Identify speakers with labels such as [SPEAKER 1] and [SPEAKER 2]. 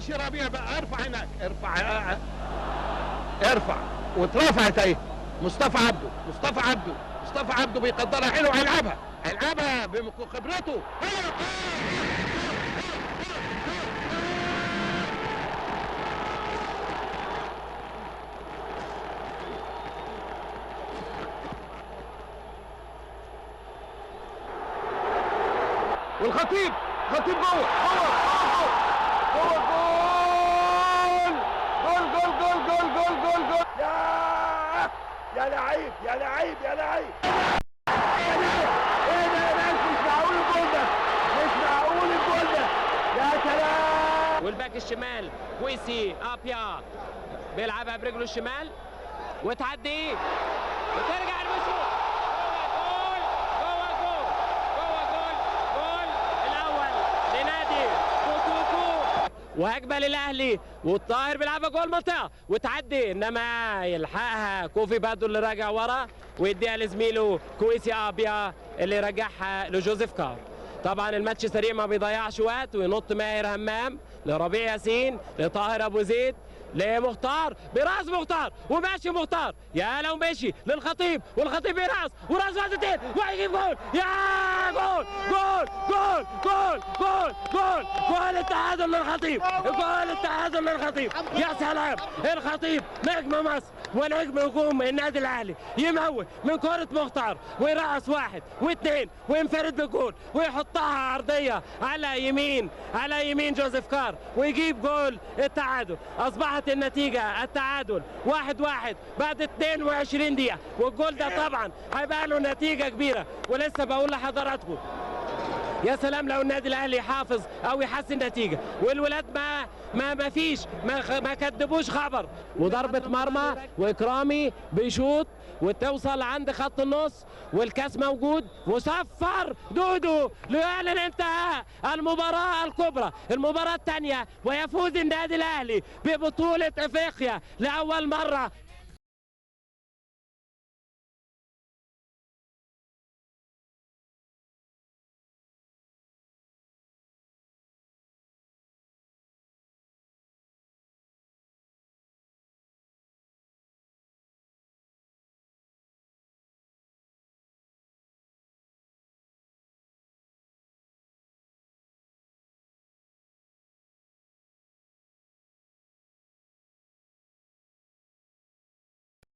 [SPEAKER 1] امشي ربيع بقى، ارفع هناك، ارفع واترفعت اهي. مصطفى عبده بيقدرها حلو، هيلعبها بخبرته. والخطيب جوه جول. يا لعيب ايه ده يا ناس، مش معقول الجول ده يا سلام.
[SPEAKER 2] والباك الشمال كويسي ابيا بيلعبها برجله الشمال وتعدي وترجع المشوط. جول الاول لنادي كوكوكو، وهجمه للاهلي والطاهر بيلعبها جول منطقه وتعدي، انما يلحقها كوفي بادو اللي راجع ورا ويديها لزميله كويسي ابيا اللي رجعها لجوزيف كار. طبعا الماتش سريع ما بيضيعش وقت، وينط ماهر همام لربيع ياسين لطاهر ابو زيد لمختار براس مختار وماشي مختار، يا لو ماشي للخطيب والخطيب براس وراس واحدتين وهيجيب جول. يا جول التعادل للخطيب. يا سلام، الخطيب نجم مصر ونجم هجوم النادي الاهلي يموت من كرة مختار ويرقص واحد واثنين وينفرد بالجول ويحطها عرضية على يمين جوزيف كار ويجيب جول التعادل. اصبحت النتيجة التعادل 1-1 بعد 22 دقيقة، والجول ده طبعا هيبقى له نتيجة كبيرة. ولسه بقول لحضراتكم يا سلام لو النادي الاهلي يحافظ او يحسن النتيجه، والولاد ما كدبوش خبر. وضربه مرمى واكرامي بيشوط وتوصل عند خط النص والكاس موجود، وصفر دودو ليعلن انتهاء المباراه الكبرى، المباراه الثانيه، ويفوز النادي الاهلي ببطوله افريقيا لاول مره.